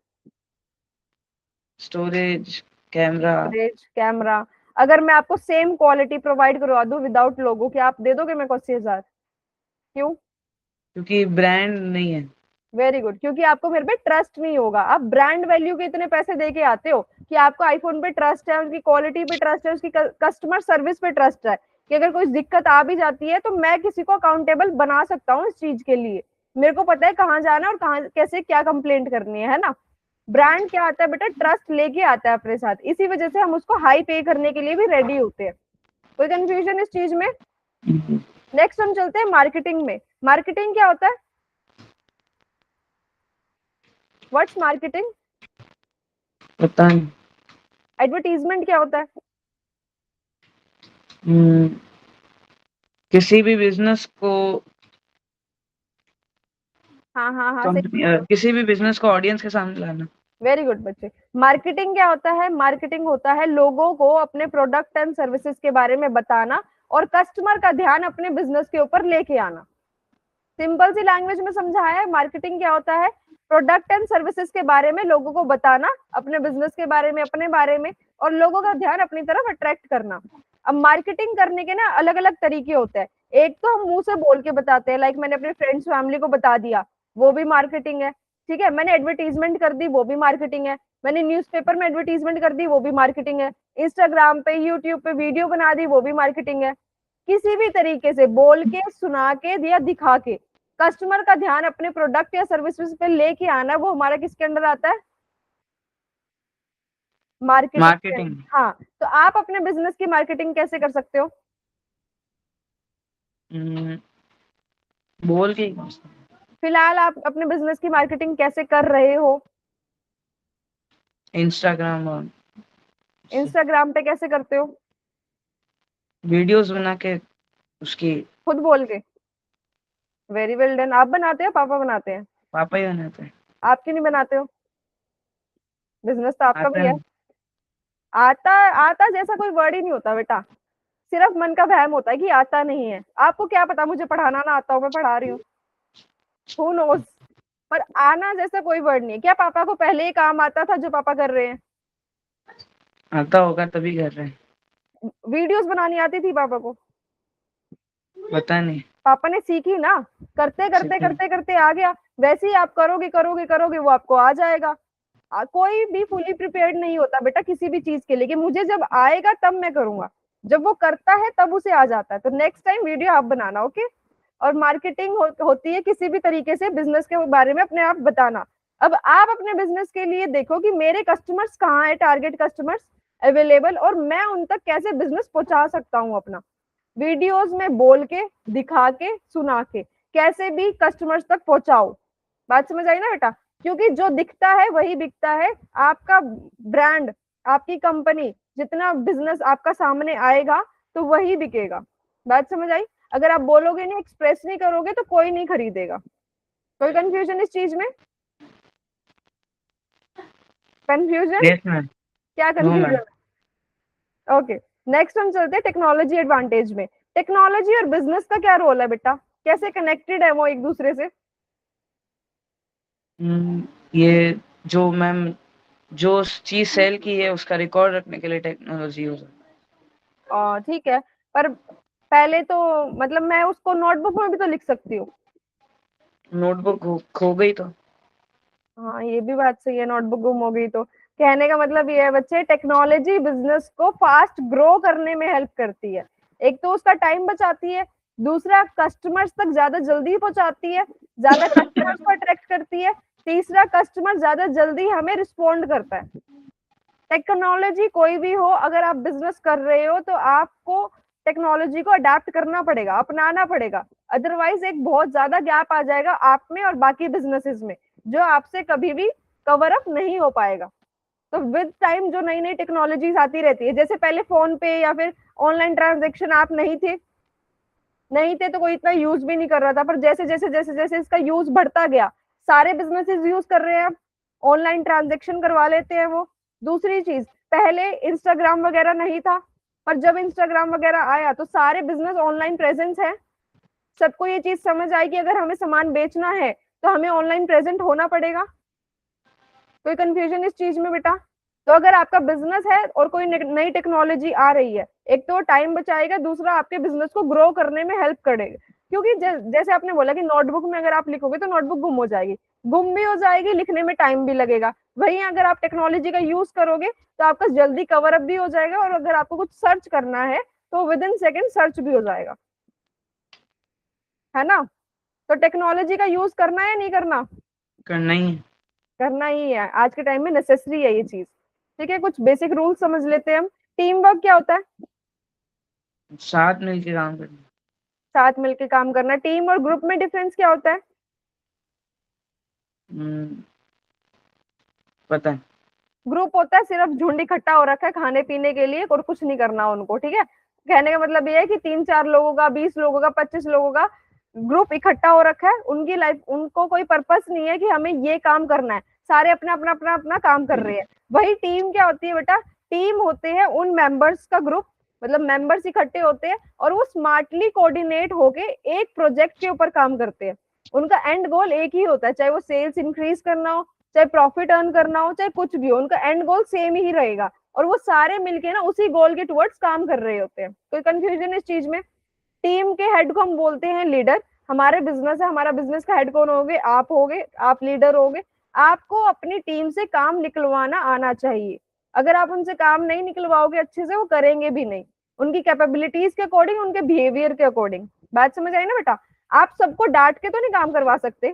[SPEAKER 2] Storage, camera.
[SPEAKER 1] Storage, camera. अगर मैं आपको सेम क्वालिटी प्रोवाइड करवा दूं विदाउट लोगो, क्या आप दे दोगे मेरे को 80,000? क्यों?
[SPEAKER 2] क्योंकि ब्रांड नहीं है।
[SPEAKER 1] वेरी गुड, क्योंकि आपको मेरे पे ट्रस्ट नहीं होगा। आप ब्रांड वैल्यू के इतने पैसे दे के आते हो कि आपको आईफोन पे ट्रस्ट है, उसकी क्वालिटी पे ट्रस्ट है, उसकी कस्टमर सर्विस पे ट्रस्ट है कि अगर कोई दिक्कत आ भी जाती है तो मैं किसी को अकाउंटेबल बना सकता हूँ इस चीज के लिए। मेरे को पता है कहाँ जाना है और कहाँ कैसे क्या कंप्लेंट करनी है ना। ब्रांड क्या आता है बेटा, ट्रस्ट लेके आता है अपने साथ, इसी वजह से हम उसको हाई पे करने के लिए भी रेडी होते हैं। कोई कंफ्यूजन इस चीज में? नेक्स्ट हम चलते हैं मार्केटिंग में। मार्केटिंग क्या होता है? What's marketing?
[SPEAKER 2] पता नहीं।
[SPEAKER 1] एडवर्टीजमेंट क्या होता है?
[SPEAKER 2] किसी भी बिजनेस को
[SPEAKER 1] हाँ
[SPEAKER 2] किसी भी बिजनेस को ऑडियंस के सामने लाना।
[SPEAKER 1] वेरी गुड बच्चे। मार्केटिंग क्या होता है? मार्केटिंग होता है लोगों को अपने प्रोडक्ट एंड सर्विसेज के बारे में बताना और कस्टमर का ध्यान अपने बिजनेस के ऊपर लेके आना। सिंपल सी लैंग्वेज में समझाया है, मार्केटिंग क्या होता है? प्रोडक्ट एंड सर्विसेज के बारे में लोगों को बताना, अपने बिजनेस के बारे में, अपने बारे में, और लोगों का ध्यान अपनी तरफ अट्रैक्ट करना। अब मार्केटिंग करने के ना अलग अलग तरीके होते हैं। एक तो हम मुंह से बोल के बताते हैं, लाइक मैंने अपने फ्रेंड्स फैमिली को बता दिया, वो भी मार्केटिंग है। ठीक है, मैंने एडवर्टीजमेंट कर दी, वो भी मार्केटिंग है। मैंने न्यूज़पेपर में एडवर्टीजमेंट कर दी, वो भी मार्केटिंग है। इंस्टाग्राम पे, यूट्यूब पे वीडियो बना दी, वो भी मार्केटिंग है। किसी भी तरीके से बोल के, सुना के या दिखा के कस्टमर का ध्यान अपने प्रोडक्ट या सर्विसेज पे लेके आना, वो हमारा किसके अंडर आता है? मार्केटिंग।
[SPEAKER 2] मार्केटिंग।
[SPEAKER 1] हाँ, तो आप अपने बिजनेस की मार्केटिंग कैसे कर सकते हो?
[SPEAKER 2] बोल के ही।
[SPEAKER 1] फिलहाल आप अपने बिजनेस की मार्केटिंग कैसे कर रहे हो?
[SPEAKER 2] इंस्टाग्राम और
[SPEAKER 1] इंस्टाग्राम पे कैसे करते हो?
[SPEAKER 2] वीडियोस बना के उसकी।
[SPEAKER 1] खुद बोल के? Very well done. आप बनाते हो, पापा बनाते हैं?
[SPEAKER 2] पापा ही बनाते हैं।
[SPEAKER 1] आप क्यों नहीं बनाते हो? बिजनेस तो आपका
[SPEAKER 2] आता
[SPEAKER 1] भी है।
[SPEAKER 2] है।
[SPEAKER 1] आता आता जैसा कोई वर्ड ही नहीं होता बेटा, सिर्फ मन का वहम होता है कि आता नहीं है। आपको क्या पता मुझे पढ़ाना ना आता हो, मैं पढ़ा रही हूँ, हु नोज। पर आना जैसा कोई वर्ड नहीं है। क्या पापा को पहले ही काम आता था जो पापा कर रहे हैं?
[SPEAKER 2] आता होगा तभी कर रहे हैं।
[SPEAKER 1] वीडियोस बनानी आती थी पापा को?
[SPEAKER 2] पता नहीं।
[SPEAKER 1] पापा ने सीखी ना, करते करते करते करते आ गया। वैसे ही आप करोगे करोगे करोगे, वो आपको आ जाएगा। कोई भी फुली प्रिपेयर्ड नहीं होता बेटा किसी भी चीज के लिए कि मुझे जब आएगा तब मैं करूंगा। जब वो करता है तब उसे आ जाता है। तो नेक्स्ट टाइम वीडियो आप बनाना, ओके? और मार्केटिंग होती है किसी भी तरीके से बिजनेस के बारे में अपने आप बताना। अब आप अपने बिजनेस के लिए देखो कि मेरे कस्टमर्स कहाँ है, टारगेट कस्टमर्स अवेलेबल, और मैं उन तक कैसे बिजनेस पहुंचा सकता हूँ अपना। वीडियोस में बोल के, दिखा के, सुना के कैसे भी कस्टमर्स तक पहुंचाओ। बात समझ आई ना बेटा? क्योंकि जो दिखता है वही बिकता है। आपका ब्रांड, आपकी कंपनी, जितना बिजनेस आपका सामने आएगा तो वही बिकेगा। बात समझ आई? अगर आप बोलोगे नहीं, एक्सप्रेस नहीं करोगे तो कोई नहीं खरीदेगा। कोई कंफ्यूजन इस चीज में? कंफ्यूजन? क्या कंफ्यूजन? ओके, नेक्स्ट हम चलते हैं टेक्नोलॉजी एडवांटेज में। टेक्नोलॉजी और बिजनेस का क्या रोल है बेटा? कैसे कनेक्टेड है वो एक दूसरे से?
[SPEAKER 2] ये जो मैम जो चीज सेल की है उसका रिकॉर्ड रखने के लिए टेक्नोलॉजी यूज है।
[SPEAKER 1] ठीक है, पर पहले तो मतलब मैं उसको नोटबुक में भी तो लिख सकती हूँ।
[SPEAKER 2] नोटबुक खो गई तो?
[SPEAKER 1] हाँ, ये भी बात सही है, नोटबुक गुम हो गई तो। कहने का मतलब ये है बच्चे, टेक्नोलॉजी बिजनेस को फास्ट ग्रो करने में हेल्प करती है। एक तो उसका टाइम बचाती है, दूसरा कस्टमर्स तक ज्यादा जल्दी पहुंचाती है, ज्यादा कस्टमर्स को अट्रैक्ट करती है, तीसरा कस्टमर ज्यादा जल्दी हमें रिस्पॉन्ड करता है। टेक्नोलॉजी कोई भी हो, अगर आप बिजनेस कर रहे हो तो आपको टेक्नोलॉजी को अडेप्ट करना पड़ेगा, अपनाना पड़ेगा। अदरवाइज एक बहुत ज्यादा गैप आ जाएगा आप में और बाकी बिजनेसेस में, जो आपसे कभी भी कवर अप नहीं हो पाएगा। तो विद टाइम जो नई नई टेक्नोलॉजीज आती रहती है, जैसे पहले फोन पे या फिर ऑनलाइन ट्रांजेक्शन आप नहीं थे तो कोई इतना यूज भी नहीं कर रहा था, पर जैसे जैसे जैसे जैसे इसका यूज बढ़ता गया, सारे बिजनेसेस यूज कर रहे हैं, अब ऑनलाइन ट्रांजेक्शन करवा लेते हैं वो। दूसरी चीज, पहले इंस्टाग्राम वगैरह नहीं था, पर जब इंस्टाग्राम वगैरह आया तो सारे बिजनेस ऑनलाइन प्रेजेंस है। सबको ये चीज समझ आई कि अगर हमें सामान बेचना है तो हमें ऑनलाइन प्रेजेंट होना पड़ेगा। कोई कंफ्यूजन इस चीज में बेटा? तो अगर आपका बिजनेस है और कोई नई टेक्नोलॉजी आ रही है, एक तो टाइम बचाएगा, दूसरा आपके बिजनेस को ग्रो करने में हेल्प करेगा। क्योंकि जैसे आपने बोला कि नोटबुक में अगर आप लिखोगे तो नोटबुक गुम हो जाएगी, गुम भी हो जाएगी, लिखने में टाइम भी लगेगा। वहीं अगर आप टेक्नोलॉजी का यूज करोगे तो आपका जल्दी कवर अप भी हो जाएगा, और अगर आपको कुछ सर्च करना है तो विद इन सेकेंड सर्च भी हो जाएगा, है ना। तो टेक्नोलॉजी का यूज करना है या नहीं करना?
[SPEAKER 2] करना ही है।
[SPEAKER 1] करना ही है, आज के टाइम में नेसेसरी है ये चीज। ठीक है, कुछ बेसिक रूल समझ लेते हैं हम। टीम वर्क क्या होता है?
[SPEAKER 2] साथ मिलके काम करना।
[SPEAKER 1] साथ मिलकर काम करना। टीम और ग्रुप में डिफरेंस क्या होता है?
[SPEAKER 2] हम्म, पता है।
[SPEAKER 1] ग्रुप होता है सिर्फ झुंड इकट्ठा हो रखा है खाने पीने के लिए, और कुछ नहीं करना उनको, ठीक है। कहने का मतलब ये है कि 3-4 लोगों का, 20 लोगों का, 25 लोगों का ग्रुप इकट्ठा हो रखा है, उनकी लाइफ, उनको कोई पर्पस नहीं है कि हमें ये काम करना है, सारे अपना अपना अपना अपना काम कर रहे हैं। वही टीम क्या होती है बेटा? टीम होते हैं उन मेंबर्स का ग्रुप, मतलब मेंबर्स इकट्ठे होते हैं और वो स्मार्टली कोऑर्डिनेट होके एक प्रोजेक्ट के ऊपर काम करते हैं। उनका एंड गोल एक ही होता है, चाहे वो सेल्स इंक्रीज करना हो, चाहे प्रॉफिट अर्न करना हो, चाहे कुछ भी हो, उनका एंड गोल सेम ही रहेगा, और वो सारे मिलके ना उसी गोल के टुवर्ड्स काम कर रहे होते हैं। कोई कंफ्यूजन इस चीज में? टीम के हेड को हम बोलते हैं लीडर। हमारे बिजनेस है, हमारा बिजनेस का हेड कौन होगे? आप होगे, आप लीडर होगे। आपको अपनी टीम से काम निकलवाना आना चाहिए। अगर आप उनसे काम नहीं निकलवाओगे अच्छे से, वो करेंगे भी नहीं, उनकी कैपेबिलिटीज के अकॉर्डिंग, उनके बिहेवियर के अकॉर्डिंग। बात समझ आई ना बेटा? आप सबको डांट के तो नहीं काम करवा सकते।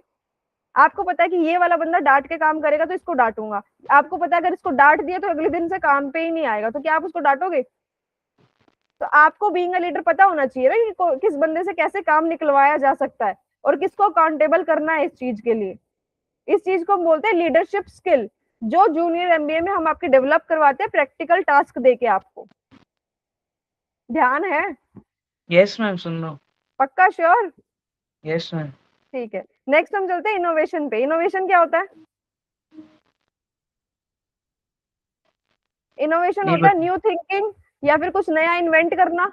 [SPEAKER 1] आपको पता है कि ये वाला बंदा डांट के काम करेगा तो इसको डांटूंगा, आपको पता है अगर इसको डांट दिया तो अगले दिन से काम पे ही नहीं आएगा, तो क्या आप उसको डांटोगे? तो आपको बीइंग अ लीडर पता होना चाहिए ना कि किस बंदे से कैसे काम निकलवाया जा सकता है, और किसको अकाउंटेबल करना है इस चीज के लिए। इस चीज को हम बोलते हैं लीडरशिप स्किल, जो जूनियर एमबीए में हम आपके डेवलप करवाते हैं प्रैक्टिकल टास्क देके आपको। ध्यान है?
[SPEAKER 2] यस मैम, सुन रहा हूँ।
[SPEAKER 1] पक्का? श्योर?
[SPEAKER 2] Yes ma'am.
[SPEAKER 1] ठीक है, नेक्स्ट हम चलते हैं इनोवेशन पे। इनोवेशन क्या होता है? इनोवेशन
[SPEAKER 2] नहीं
[SPEAKER 1] होता है
[SPEAKER 2] पता।
[SPEAKER 1] न्यू थिंकिंग, या फिर कुछ नया इन्वेंट करना।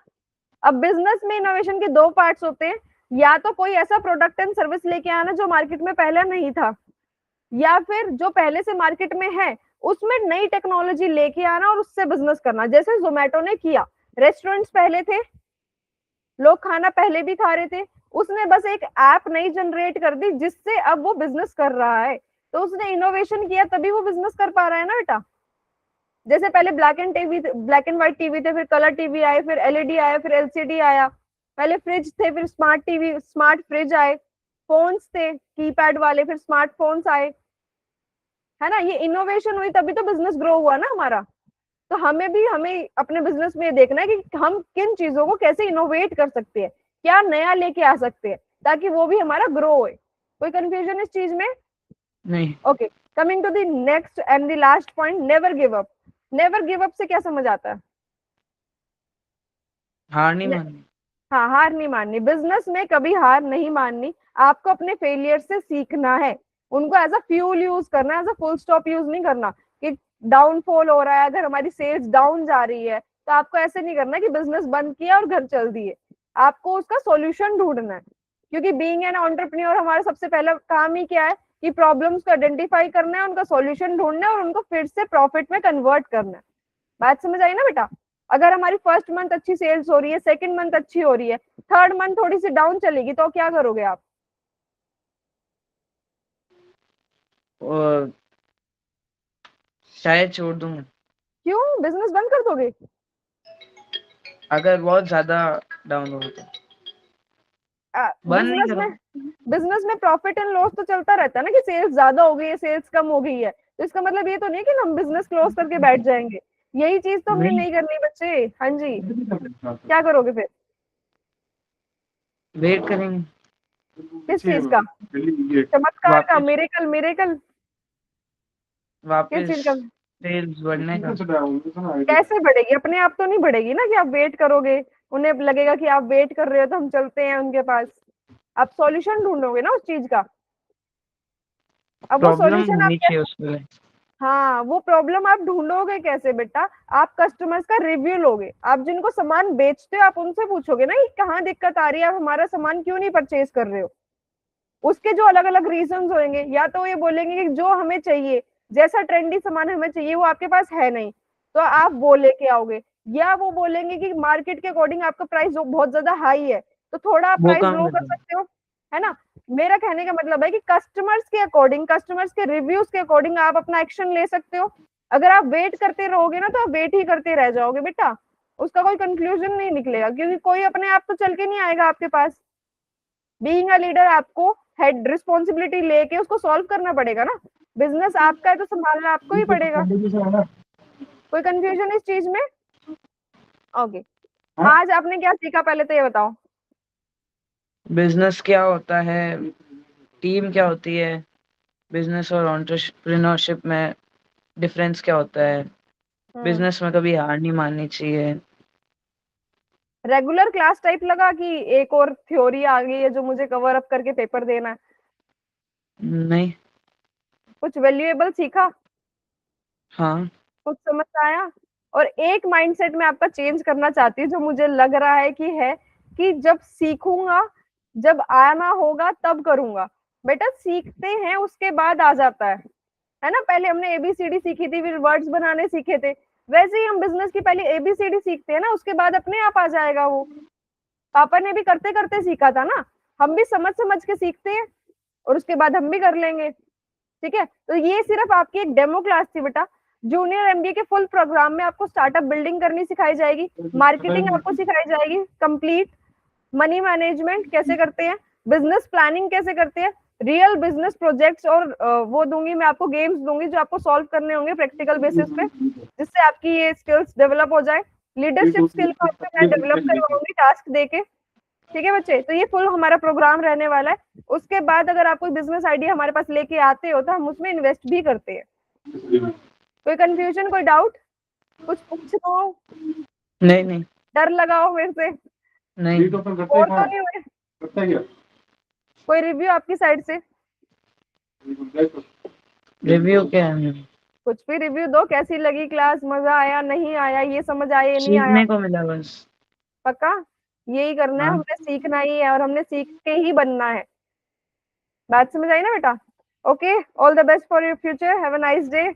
[SPEAKER 1] अब बिजनेस में इनोवेशन के दो पार्ट्स होते हैं, या तो कोई ऐसा प्रोडक्ट एंड सर्विस लेके आना जो मार्केट में पहले नहीं था, या फिर जो पहले से मार्केट में है उसमें नई टेक्नोलॉजी लेके आना और उससे बिजनेस करना। जैसे जोमेटो ने किया, रेस्टोरेंट्स पहले थे, लोग खाना पहले भी खा रहे थे, उसने बस एक ऐप नई जनरेट कर दी जिससे अब वो बिजनेस कर रहा है। तो उसने इनोवेशन किया तभी वो बिजनेस कर पा रहा है ना बेटा। जैसे पहले ब्लैक एंड व्हाइट टीवी थे, फिर कलर टीवी आए, फिर एलईडी आया, फिर एलसीडी आया। पहले फ्रिज थे, फिर स्मार्ट टीवी, स्मार्ट फ्रिज आए। फोन्स थे कीपैड वाले, फिर स्मार्टफोन्स आए, है ना। ये इनोवेशन हुई तभी तो बिजनेस ग्रो हुआ ना हमारा। तो हमें अपने बिजनेस में ये देखना है कि हम किन चीजों को कैसे इनोवेट कर सकते हैं, क्या नया लेके आ सकते हैं, ताकि वो भी हमारा ग्रो हो। कोई कंफ्यूजन इस चीज में?
[SPEAKER 2] नहीं।
[SPEAKER 1] Okay, coming to the next and the last point, never give up. Never give up से क्या समझ आता है?
[SPEAKER 2] हार नहीं माननी।
[SPEAKER 1] हाँ, हार नहीं माननी। बिजनेस में कभी हार नहीं माननी। आपको अपने फेलियर से सीखना है, उनको एज अ फ्यूल यूज करना है, as a full stop use नहीं करना। कि डाउनफॉल हो रहा है, अगर हमारी सेल्स डाउन जा रही है तो आपको ऐसे नहीं करना कि बिजनेस बंद किया और घर चल दिए। आपको उसका सॉल्यूशन ढूंढना है, क्योंकि बीइंग एन एंटरप्रेन्योर हमारा सबसे पहला काम ही क्या है कि प्रॉब्लम्स को आइडेंटिफाई करना है, उनका सॉल्यूशन ढूंढना है और उनको फिर से प्रॉफिट में कन्वर्ट करना है। बात समझ आई ना बेटा? अगर हमारी फर्स्ट मंथ अच्छी सेल्स हो रही है, सेकंड मंथ अच्छी हो रही है, थर्ड मंथ थोड़ी सी डाउन चलेगी, तो क्या करोगे आप?
[SPEAKER 2] और शायद छोड़ दूंगा।
[SPEAKER 1] क्यों? बिजनेस बंद कर दोगे?
[SPEAKER 2] अगर बहुत ज्यादा डाउन हो तो बंद नहीं
[SPEAKER 1] बिजनेस में
[SPEAKER 2] करूंगा।
[SPEAKER 1] बिजनेस में प्रॉफिट एंड लॉस तो चलता रहता है ना, कि सेल्स ज्यादा हो गई है, सेल्स कम हो गई है, तो इसका मतलब ये तो नहीं कि हम बिजनेस क्लोज करके बैठ जाएंगे। यही चीज तो हमने
[SPEAKER 2] नहीं,
[SPEAKER 1] नहीं करनी बच्चे। हाँ जी, क्या करोगे फिर?
[SPEAKER 2] वेट करेंगे।
[SPEAKER 1] किस चीज का? चमत्कार का?
[SPEAKER 2] वापस
[SPEAKER 1] मिरेकल? मिरेकल किस
[SPEAKER 2] वापस
[SPEAKER 1] चीज का?
[SPEAKER 2] सेल्स बढ़ने का।
[SPEAKER 1] कैसे बढ़ेगी? अपने आप तो नहीं बढ़ेगी ना, कि आप वेट करोगे, उन्हें लगेगा कि आप वेट कर रहे हो तो हम चलते हैं उनके पास। आप सॉल्यूशन ढूंढोगे ना उस चीज का। अब वो
[SPEAKER 2] प्रॉब्लम
[SPEAKER 1] सॉल्यूशन आप
[SPEAKER 2] होनी चाहिए उसके लिए।
[SPEAKER 1] हाँ, वो प्रॉब्लम आप ढूंढोगे कैसे बेटा? आप कस्टमर्स का रिव्यू लोगे, आप जिनको सामान बेचते हो आप उनसे पूछोगे ना कि कहाँ दिक्कत आ रही है, आप हमारा सामान क्यों नहीं परचेज कर रहे हो। उसके जो अलग अलग रीजन होंगे, या तो ये बोलेंगे कि जो हमें चाहिए, जैसा ट्रेंडी सामान हमें चाहिए वो आपके पास है नहीं, तो आप वो लेके आओगे। या वो बोलेंगे कि मार्केट के अकॉर्डिंग आपका प्राइस बहुत ज्यादा हाई है, तो थोड़ा आप
[SPEAKER 2] वो
[SPEAKER 1] प्राइस
[SPEAKER 2] काम
[SPEAKER 1] लो कर
[SPEAKER 2] करते हैं।
[SPEAKER 1] सकते हो, है ना। मेरा कहने का मतलब है कि कस्टमर्स के अकॉर्डिंग, कस्टमर्स के रिव्यूज के अकॉर्डिंग आप अपना एक्शन ले सकते हो। अगर आप वेट करते रहोगे ना तो आप वेट ही करते रह जाओगे बेटा, उसका कोई कंक्लूजन नहीं निकलेगा, क्योंकि कोई अपने आप तो चल के नहीं आएगा आपके पास। बीइंग अ लीडर आपको हेड रिस्पॉन्सिबिलिटी लेके उसको सॉल्व करना पड़ेगा ना, बिजनेस आपका है तो संभालना आपको ही पड़ेगा। कोई कंफ्यूजन इस चीज में? ओके, आज आपने क्या सीखा पहले तो ये बताओ।
[SPEAKER 2] बिजनेस क्या होता है, टीम क्या होती है, बिजनेस और एंटरप्रेन्योरशिप में डिफरेंस क्या होता है, बिजनेस में कभी हार नहीं माननी चाहिए।
[SPEAKER 1] रेगुलर क्लास टाइप लगा कि एक और थ्योरी आ गई है जो मुझे कवर अप करके पेपर देना है?
[SPEAKER 2] नहीं।
[SPEAKER 1] कुछ वैल्यूएबल सीखा,
[SPEAKER 2] हाँ।
[SPEAKER 1] कुछ समझ आया? और एक माइंडसेट में आपका चेंज करना चाहती हूँ जो मुझे लग रहा है कि है, कि जब सीखूंगा, जब आना होगा तब करूंगा। बेटा सीखते हैं उसके बाद आ जाता है ना। पहले हमने एबीसीडी सीखी थी, फिर वर्ड्स बनाने सीखे थे, वैसे ही हम बिजनेस की पहले एबीसीडी सीखते हैं ना, उसके बाद अपने आप आ जाएगा वो। पापा ने भी करते करते सीखा था ना, हम भी समझ समझ के सीखते हैं और उसके बाद हम भी कर लेंगे। ठीक है, तो ये सिर्फ आपकी एक डेमो क्लास थी बेटा। जूनियर एमबीए के फुल प्रोग्राम में आपको स्टार्टअप बिल्डिंग करनी सिखाई जाएगी, मार्केटिंग आपको सिखाई जाएगी कंप्लीट, मनी मैनेजमेंट कैसे करते हैं, बिजनेस प्लानिंग कैसे करते हैं, रियल बिजनेस प्रोजेक्ट्स, और वो दूंगी मैं आपको, गेम्स दूंगी जो आपको सॉल्व करने होंगे प्रैक्टिकल बेसिस पे, जिससे आपकी ये स्किल्स डेवलप हो जाए। लीडरशिप स्किल को आपको मैं डेवलप करवाऊंगी टास्क देके। ठीक है बच्चे, तो ये फुल हमारा प्रोग्राम रहने वाला है। उसके बाद अगर आप कोई बिजनेस आइडिया हमारे पास लेके आते हो तो हम उसमें इन्वेस्ट भी करते हैं। कोई कंफ्यूजन, कोई डाउट, कुछ पूछ लो,
[SPEAKER 2] नहीं नहीं।
[SPEAKER 1] डर लगाओ मेरे से,
[SPEAKER 2] नहीं।
[SPEAKER 1] और तो नहीं हुए? कोई रिव्यू आपकी साइड से?
[SPEAKER 2] रिव्यू क्या है?
[SPEAKER 1] कुछ भी रिव्यू दो, कैसी लगी क्लास, मजा आया नहीं आया, ये समझ आया ये नहीं आया?
[SPEAKER 2] सीखने को मिला बस।
[SPEAKER 1] पक्का? यही करना है,
[SPEAKER 2] हाँ।
[SPEAKER 1] हमने सीखना ही है और हमने सीख के ही बनना है। बात समझ आई ना बेटा? Okay, all the best for your future, have a nice day.